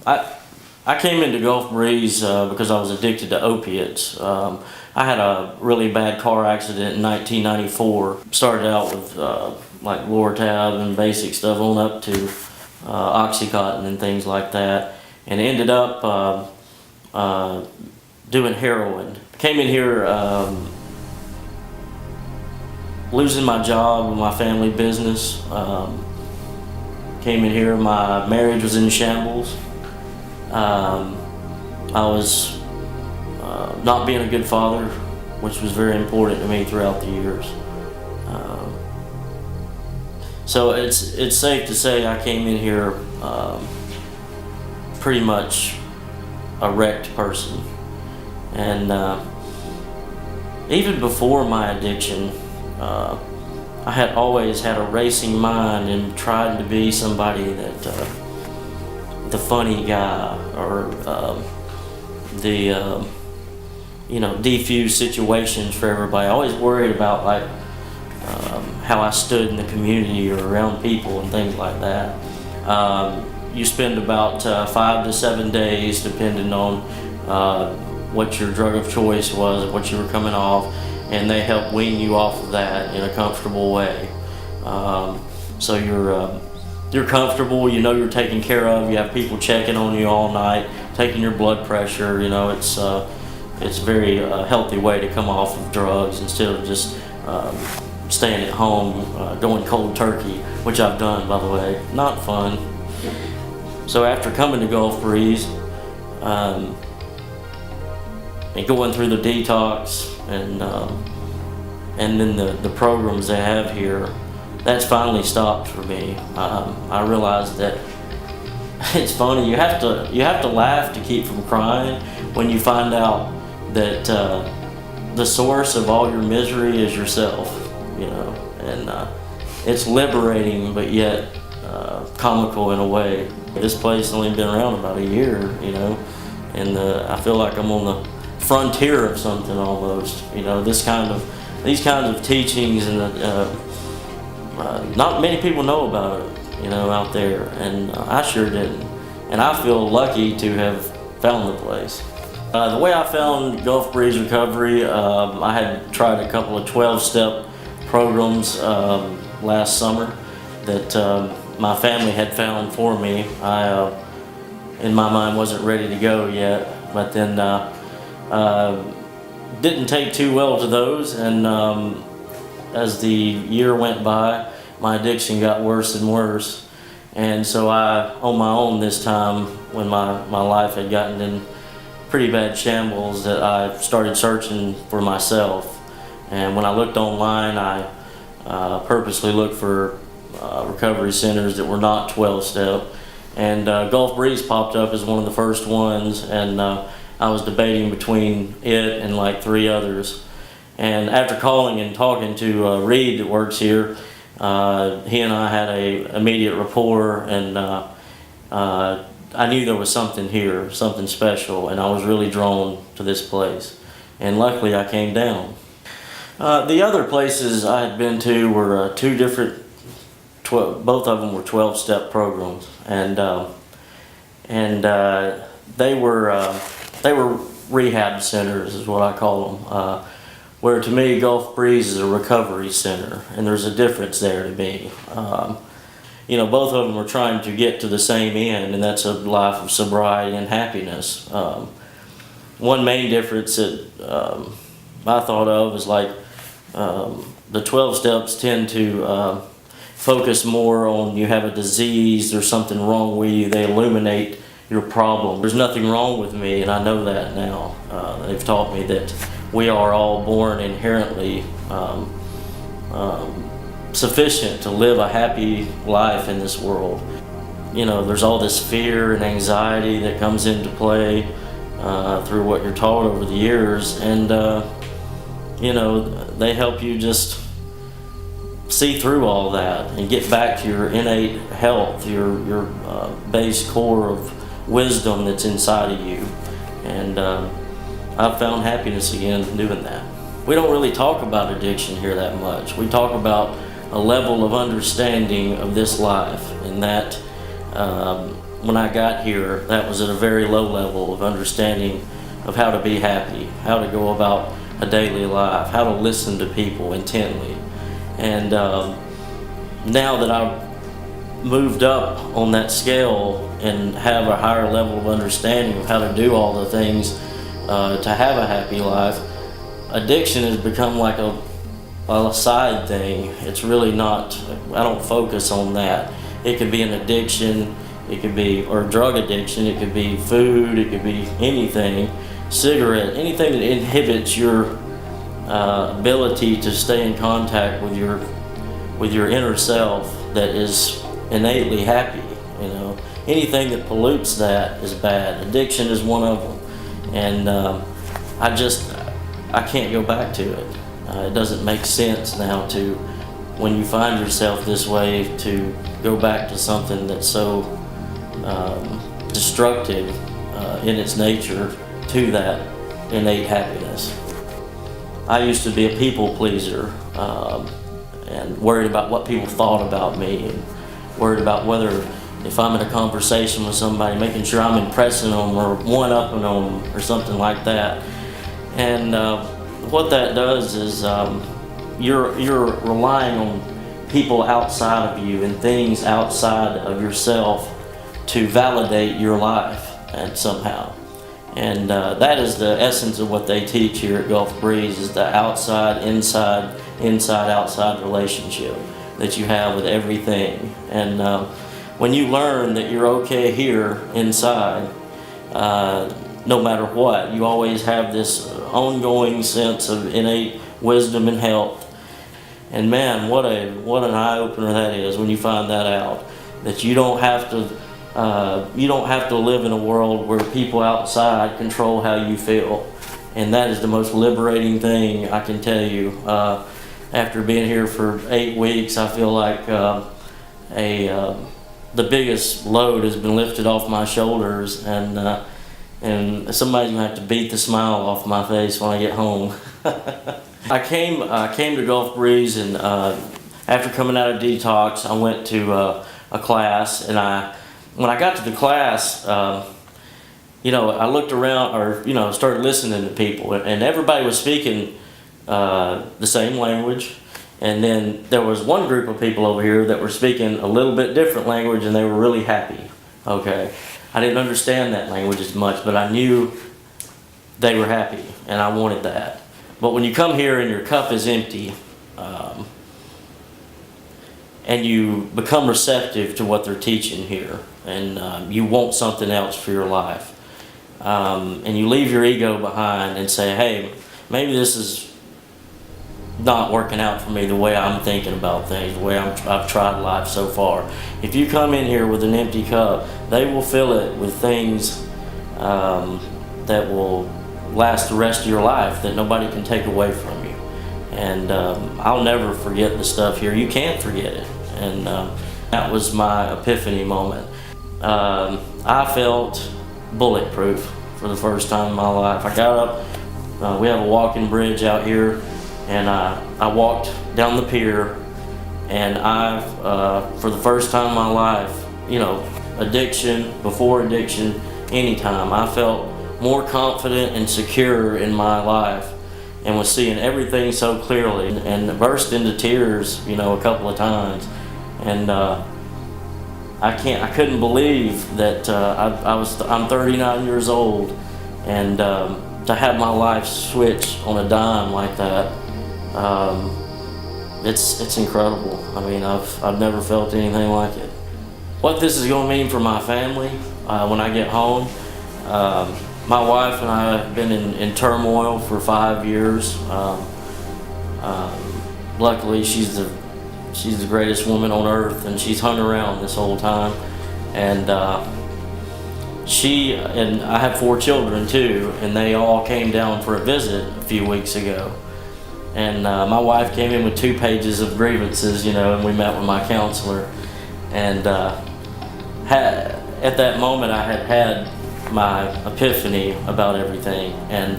I came into Gulf Breeze because I was addicted to opiates. I had a really bad car accident in 1994. Started out with like Lortab and basic stuff on up to Oxycontin and things like that, and ended up doing heroin. Came in here losing my job and my family business. Came in here, my marriage was in shambles. I was not being a good father, which was very important to me throughout the years. So it's safe to say I came in here pretty much a wrecked person. And even before my addiction, I had always had a racing mind and tried to be somebody that the funny guy, or the defuse situations for everybody. I always worried about like how I stood in the community or around people and things like that. You spend about 5 to 7 days, depending on what your drug of choice was, what you were coming off, and they help wean you off of that in a comfortable way. So you're comfortable, you know you're taken care of, you have people checking on you all night, taking your blood pressure. It's a very healthy way to come off of drugs instead of just staying at home, going cold turkey, which I've done, by the way. Not fun. So after coming to Gulf Breeze and going through the detox and then the programs they have here, that's finally stopped for me. I realized that it's funny. You have to laugh to keep from crying when you find out that the source of all your misery is yourself. And it's liberating, but yet comical in a way. This place has only been around about a year, and I feel like I'm on the frontier of something almost. These kinds of teachings, and not many people know about it, out there, and I sure didn't. And I feel lucky to have found the place. The way I found Gulf Breeze Recovery, I had tried a couple of 12-step programs last summer that my family had found for me. I, in my mind, wasn't ready to go yet, but then didn't take too well to those, and as the year went by, my addiction got worse and worse. And so I, on my own this time, when my life had gotten in pretty bad shambles, that I started searching for myself. And when I looked online, I purposely looked for recovery centers that were not 12-step. And Gulf Breeze popped up as one of the first ones, and I was debating between it and like 3 others. And after calling and talking to Reed that works here, he and I had a immediate rapport, and I knew there was something here, something special, and I was really drawn to this place. And luckily I came down. The other places I had been to were 2 different, both of them were 12-step programs, and they were rehab centers, is what I call them. Where to me, Gulf Breeze is a recovery center, and there's a difference there to me. Both of them are trying to get to the same end, and that's a life of sobriety and happiness. One main difference that I thought of is like the 12 steps tend to focus more on you have a disease, there's something wrong with you. They illuminate your problem. There's nothing wrong with me, and I know that now. They've taught me that we are all born inherently sufficient to live a happy life in this world. There's all this fear and anxiety that comes into play through what you're taught over the years, and they help you just see through all that and get back to your innate health, your base core of wisdom that's inside of you. And I've found happiness again doing that. We don't really talk about addiction here that much. We talk about a level of understanding of this life, and that when I got here, that was at a very low level of understanding of how to be happy, how to go about a daily life, how to listen to people intently. And now that I've moved up on that scale and have a higher level of understanding of how to do all the things to have a happy life, addiction has become like a side thing. It's really not, I don't focus on that. It could be an addiction, it could be, or drug addiction, it could be food, it could be anything, cigarette, anything that inhibits your ability to stay in contact with your inner self that is innately happy. You know, anything that pollutes that is bad. Addiction is one of them, and I can't go back to it. It doesn't make sense now to, when you find yourself this way, to go back to something that's so destructive in its nature to that innate happiness. I used to be a people pleaser and worried about what people thought about me, and worried about whether, if I'm in a conversation with somebody, making sure I'm impressing them or one-upping them or something like that. And what that does is you're relying on people outside of you and things outside of yourself to validate your life and somehow. And that is the essence of what they teach here at Gulf Breeze, is the outside, inside, outside relationship that you have with everything. And when you learn that you're okay here inside, no matter what, you always have this ongoing sense of innate wisdom and health. And man, what an eye-opener that is when you find that out, that you don't have to live in a world where people outside control how you feel. And that is the most liberating thing I can tell you. After being here for 8 weeks, I feel like the biggest load has been lifted off my shoulders, and somebody's gonna have to beat the smile off my face when I get home. I came to Gulf Breeze, and after coming out of detox, I went to a class, and when I got to the class, I looked around, or started listening to people, and everybody was speaking the same language. And then there was one group of people over here that were speaking a little bit different language, and they were really happy. Okay, I didn't understand that language as much, but I knew they were happy, and I wanted that. But when you come here and your cup is empty, and you become receptive to what they're teaching here, and you want something else for your life, and you leave your ego behind and say, hey, maybe this is not working out for me the way I'm thinking about things, the way I've tried life so far. If you come in here with an empty cup, they will fill it with things that will last the rest of your life, that nobody can take away from you. And I'll never forget the stuff here. You can't forget it. And that was my epiphany moment. I felt bulletproof for the first time in my life. I got up, we have a walking bridge out here, and I walked down the pier, and for the first time in my life, addiction, before addiction, anytime, I felt more confident and secure in my life, and was seeing everything so clearly, and burst into tears, a couple of times. And I couldn't believe that I'm 39 years old, and to have my life switch on a dime like that, it's incredible. I mean, I've never felt anything like it. What this is going to mean for my family when I get home. My wife and I have been in turmoil for 5 years. Luckily, she's the greatest woman on earth, and she's hung around this whole time. And I have 4 children too, and they all came down for a visit a few weeks ago. And my wife came in with 2 pages of grievances, and we met with my counselor. And at that moment, I had my epiphany about everything. And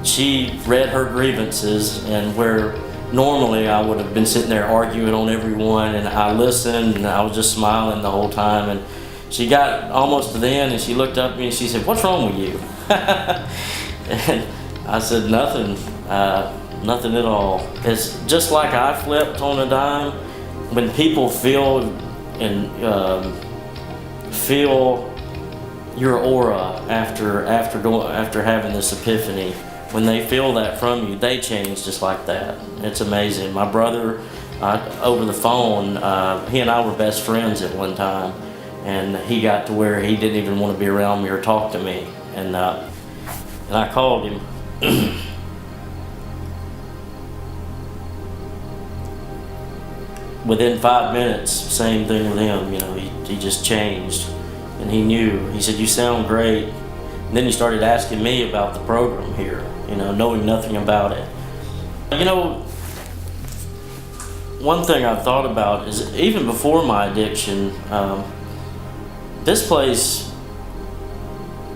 she read her grievances, and where normally I would have been sitting there arguing on every one, and I listened, and I was just smiling the whole time. And she got almost to the end and she looked up at me and she said, "What's wrong with you?" And I said, "Nothing, nothing at all." It's just like I flipped on a dime. When people feel your aura after having this epiphany, when they feel that from you, they change just like that. It's amazing. My brother, over the phone, he and I were best friends at one time, and he got to where he didn't even want to be around me or talk to me, and I called him. Within 5 minutes, same thing with him. You know, he just changed, and he knew. He said, "You sound great." And then he started asking me about the program here, you know, knowing nothing about it. You know, one thing I've thought about is, even before my addiction, this place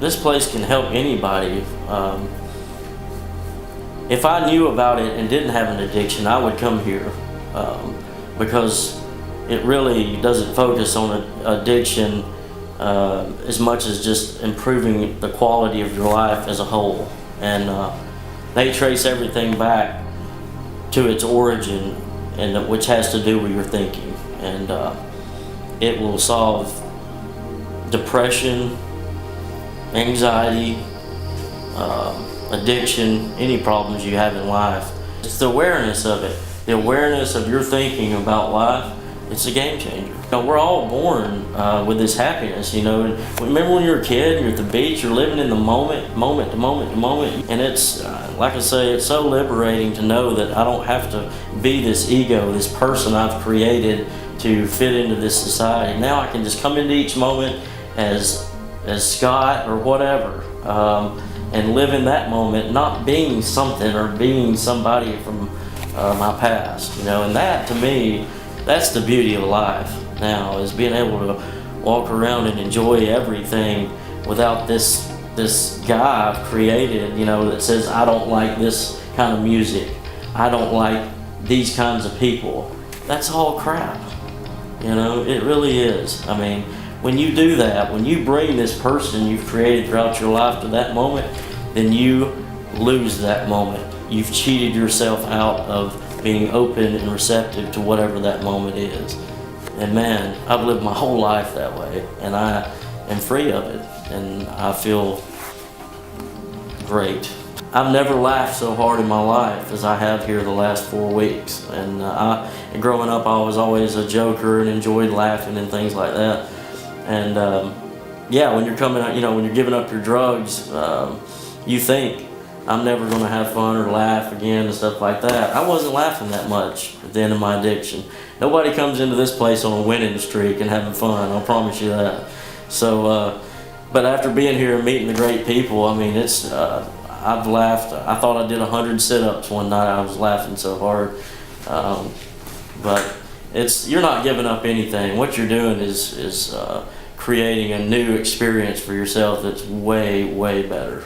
can help anybody. If I knew about it and didn't have an addiction, I would come here, because it really doesn't focus on addiction as much as just improving the quality of your life as a whole. And they trace everything back to its origin, and which has to do with your thinking. And it will solve depression, anxiety, addiction, any problems you have in life. It's the awareness of it, the awareness of your thinking about life. It's a game changer. You know, we're all born with this happiness, you know. Remember when you're a kid, you're at the beach, you're living in the moment to moment to moment. And it's, like I say, it's so liberating to know that I don't have to be this ego, this person I've created to fit into this society. Now I can just come into each moment as Scott or whatever, and live in that moment, not being something or being somebody from my past, you know. And that, to me, that's the beauty of life now, is being able to walk around and enjoy everything without this guy I've created, you know, that says, "I don't like this kind of music, I don't like these kinds of people." That's all crap, you know. It really is. I mean, when you do that, when you bring this person you've created throughout your life to that moment, then you lose that moment. You've cheated yourself out of being open and receptive to whatever that moment is. And man, I've lived my whole life that way, and I am free of it, and I feel great. I've never laughed so hard in my life as I have here the last 4 weeks. And growing up, I was always a joker and enjoyed laughing and things like that. And yeah, when you're coming out, you know, when you're giving up your drugs, you think, I'm never going to have fun or laugh again and stuff like that. I wasn't laughing that much at the end of my addiction. Nobody comes into this place on a winning streak and having fun, I'll promise you that. So, but after being here and meeting the great people, I mean, it's, I've laughed. I thought I did 100 sit-ups one night. I was laughing so hard. But you're not giving up anything. What you're doing is creating a new experience for yourself that's way, way better.